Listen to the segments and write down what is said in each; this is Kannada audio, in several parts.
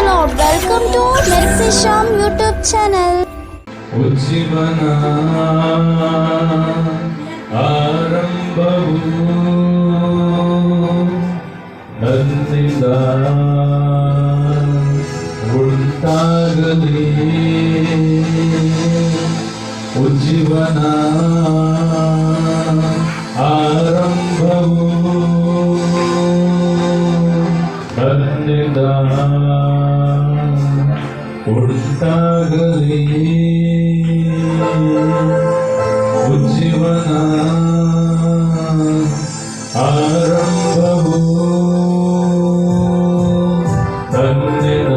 Lord. Welcome to Mercy Sham YouTube channel. ಉಜ್ಜೀವನ ಆರಂಭವು ನನ್ನಿಂದ ಉಂಟಾಗಲಿ. ಉಜ್ಜೀವನ ಆರಂಭವು ನನ್ನಿಂದ ಉಂಟಾಗಲಿ. ಉಜ್ಜೀವನ ಆರಂಭವು ನನ್ನಿಂದ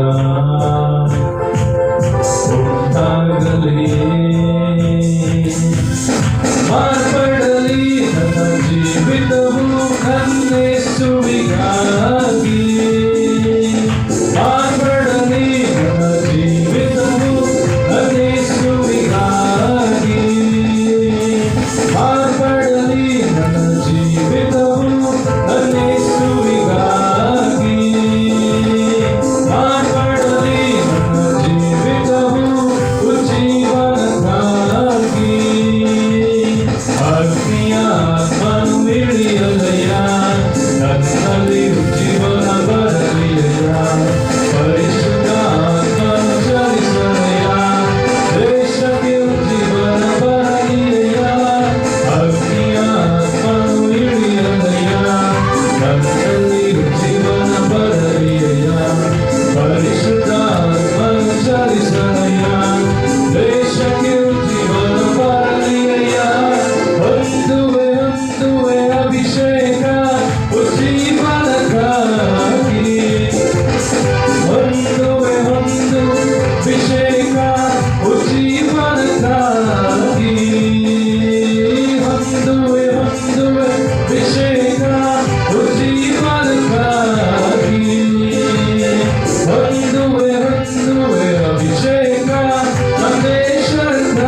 ಉಂಟಾಗಲಿ. ಮಾರ್ಪಡಲಿ ನನ್ನ ಜೀವಿತವು ನನ್ನೇಸುವಿಗಾಗಿ. ಮಾರ್ಪಡಲಿ ನನ್ನ ಜೀವಿತವು ನನ್ನೇಸುವಿಗಾಗಿ. ಮಾರ್ಪಡಲಿ ನನ್ನ ಜೀವಿತವು ನನ್ನೇಸುವಿಗಾಗಿ. ಮಾರ್ಪಡಲಿ ನನ್ನ ಜೀವಿತವು ಉಜ್ಜೀವನಕ್ಕಾಗಿ. ಅಗ್ನಿಯ ಆತ್ಮನು ಇಳಿಯಲಯ್ಯ, ನನ್ನಲ್ಲಿ ಉಜ್ಜೀವನ ಬರಲಿಯಯ್ಯ. ಪರಿಶುದ್ಧ ಆತ್ಮನು ಚಲಿಸಲಯ್ಯ, ದೇಶಕ್ಕೆ ಉಜ್ಜೀವನ ಬರಲಿಯಯ್ಯ. ಅಗ್ನಿಯ ಆತ್ಮನು ಇಳಿಯಲಯ್ಯ, ನನ್ನಲ್ಲಿ ಉಜ್ಜೀವನ ಬರಲಿಯಯ್ಯ. ಪರಿಶುದ್ಧ ಆತ್ಮನು ಚಲಿಸಲಯ್ಯ, ದೇಶಕ್ಕೆ ಉಜ್ಜೀವನ ಬರಲಿಯಯ್ಯ. ಹೊಂದುವೆ ಹೊಂದುವೆ ಅಭಿಷೇಕ ಉಜ್ಜೀವನಕ್ಕಾಗಿ. ಹೊಂದುವೆ ಹೊಂದು ಅಭಿಷೇಕ ಉಜ್ಜೀವನಕ್ಕಾಗಿ. ಹೊಂದುವೆ ಹೊಂದುವೆ ಅಭಿಷೇಕ ಉಜ್ಜೀವನಕ್ಕಾಗಿ. ಹೊಂದುವೆ ಹೊಂದುವೆ ಅಭಿಷೇಕ ಸಂದೇಶಕ್ಕಾಗಿ.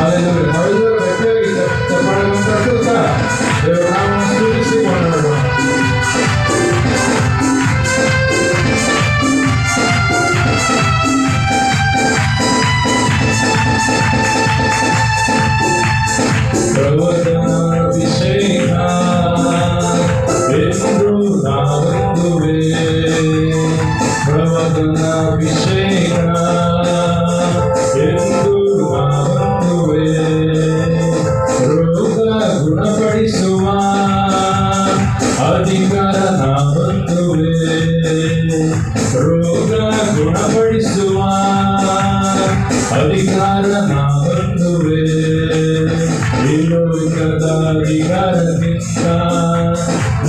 Hallelujah. Hallelujah. ಪ್ರವಚನಾಭಿಷೇಕ ಎಂದು ನಾವಂದುವೆ. ಪ್ರವಚನಾಭಿಷೇಕ ಎಂದು ನಾವಂದುವೆ. ರೋಗ ಗುಣಪಡಿಸುವ ಅಧಿಕಾರ ನಾವಂದುವೆ. ರೋಗ ಗುಣಪಡಿಸುವ ಅಧಿಕಾರ ನಾವಂದುವೆ. ಲೋಕದ ಅಧಿಕಾರದಿಂದ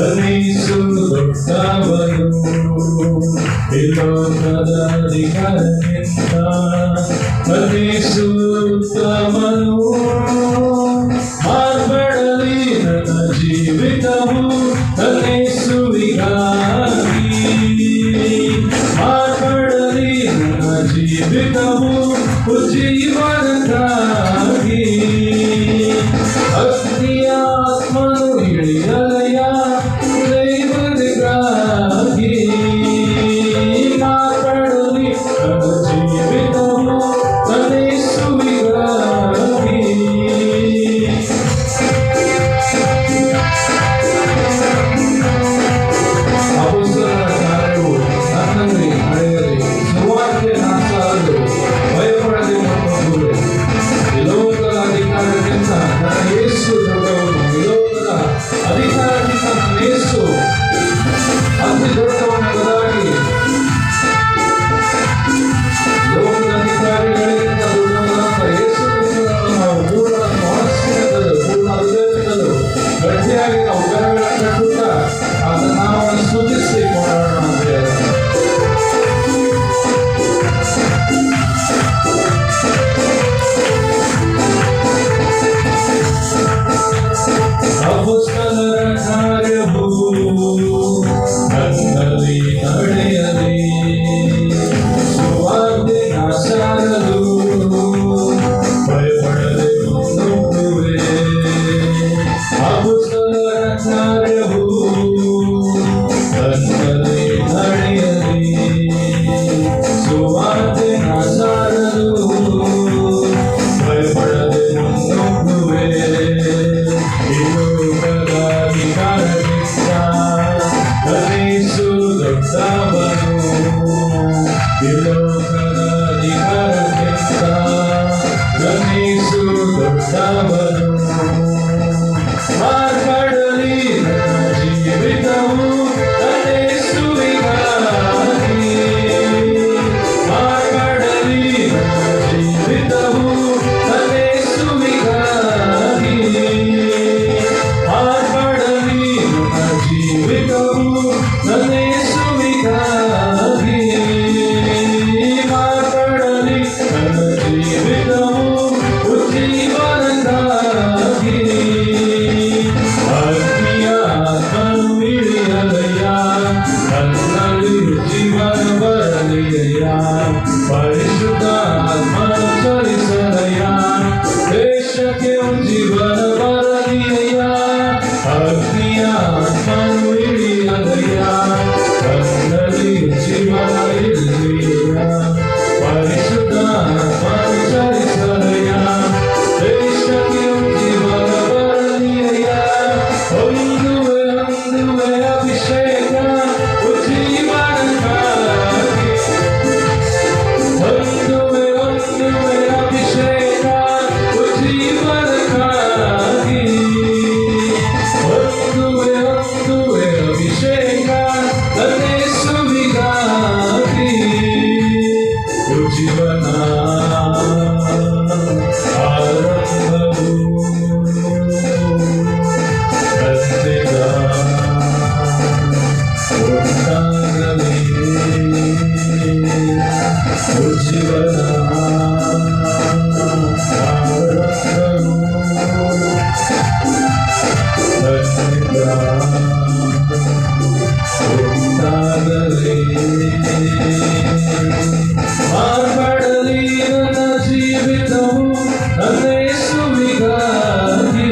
ನನಿಸು ದೊಡ್ಡವನು. ಲೋಕದ ಅಧಿಕಾರದಿಂದ ನನಿಸು ಉತ್ತಮನು. ಮಾರ್ಪಡಲಿ ನನ್ನ ಜೀವಿತವು ನನಿಸುವಿಗಾಗಿ. ಮಾರ್ಪಡಲಿ ನನ್ನ ಜೀವಿತವು ಉಜ್ಜೀವನಕ್ಕಾಗಿ. ಅಗ್ನಿಯ ಆತ್ಮನು ಇಳಿಯಲಯ್ಯ, ದೇವರಿಗಾಗಿ. ಮಾರ್ಪಡಲಿ ನನ್ನ ಜೀವಿತವು ನನ್ನೇಸುವಿಗಾಗಿ. ದೊಡ್ಡವನು ಈ ಲೋಕದ ಅಧಿಕಾರಕ್ಕಿಂತ ಗಮನಿಸು ದೊಡ್ಡವನು ಮಾರ್ಪಡಲಿ ನನ್ನ ಜೀವಿತವು ಯೇಸುವಿಗಾಗಿ ಮಾರ್ಪಡಲಿ ನನ್ನ ಜೀವಿತವು ಯೇಸುವಿಗಾಗಿ ಮಾರ್ಪಡಲಿ ನನ್ನ ಜೀವಿತವು ಯೇಸುವಿಗಾಗಿ ಮಾರ್ಪಡಲಿ ನನ್ನ ಜೀವಿತವು ಜೀವನಕ್ಕಾಗಿ ಅಗ್ನಿಯ ಆತ್ಮನು ಇಳಿಯಲಯ್ಯ ನನ್ನಲ್ಲಿ ಜೀವನ ಬರಲಿದೆಯ ಪರಿಶುದ್ಧ ಆತ್ಮನು ಚಲಿಸಲಯ್ಯ ದೇಶಕ್ಕೆ ಜೀವನ ಬರಲಿದೆಯ ಅಗ್ನಿಯ ಆತ್ಮನು ಇಳಿಯಲಯ್ಯ ನನ್ನಲ್ಲಿ ಜೀವನ ಇರಲಿದೆಯ ಪರಿಶುದ್ಧ ಆತ್ಮನು ಚಲಿಸಲಯ್ಯ ದೇಶಕ್ಕೆ ಜೀವನ ಬರಲಿದೆಯ ಹೊಂದುವೆ ಅಭಿಷೇಕ ಜೀವನಕ್ಕಾಗಿ ಹೊಂದುವೆ ಅಭಿಷೇಕ ಜೀವನಕ್ಕಾಗಿ ಹೊಂದುವೆ ಅಭಿಷೇಕ ಯೇಸುವಿಗಾಗಿ ಜೀವನ ಆರಂಭವು ಬಂದಿದ ಉಂಟಾಗಲಿ ಜೀವನ ಆರಂಭವು ಬಂದಿದ ಉಂಟಾಗಲಿ ಮಾರ್ಪಡಲಿ ನನ್ನ ಜೀವಿತವು ನನ್ನ ಯೇಸುವಿಗಾಗಿ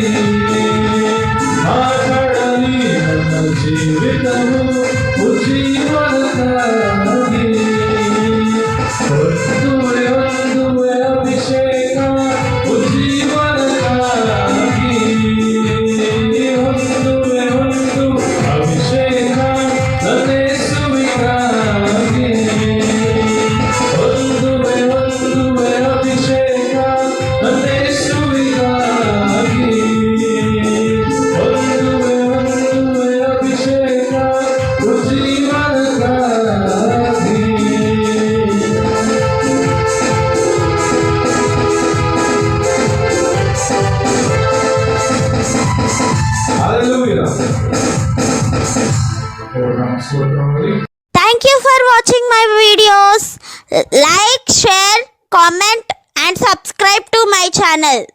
ಮಾರ್ಪಡಲಿ ನನ್ನ ಜೀವಿತವು ಜೀವನಕ್ಕಾಗಿ ಹೊಂದುವೆ ಅಭಿಷೇಕ ಜೀವನಕ್ಕಾಗಿ ಹೊಂದುವೆ ಅಭಿಷೇಕ ನನ್ನ ಯೇಸುವಿಗಾಗಿ ಹೊಂದುವೆ ಅಭಿಷೇಕ ನನ್ನ ಯೇಸುವಿಗಾಗಿ ಹೊಂದುವೆ ಅಭಿಷೇಕ ಜೀವನಕ್ಕಾಗಿ Hallelujah. Thank you for watching my videos. Like, share, comment and subscribe to my channel.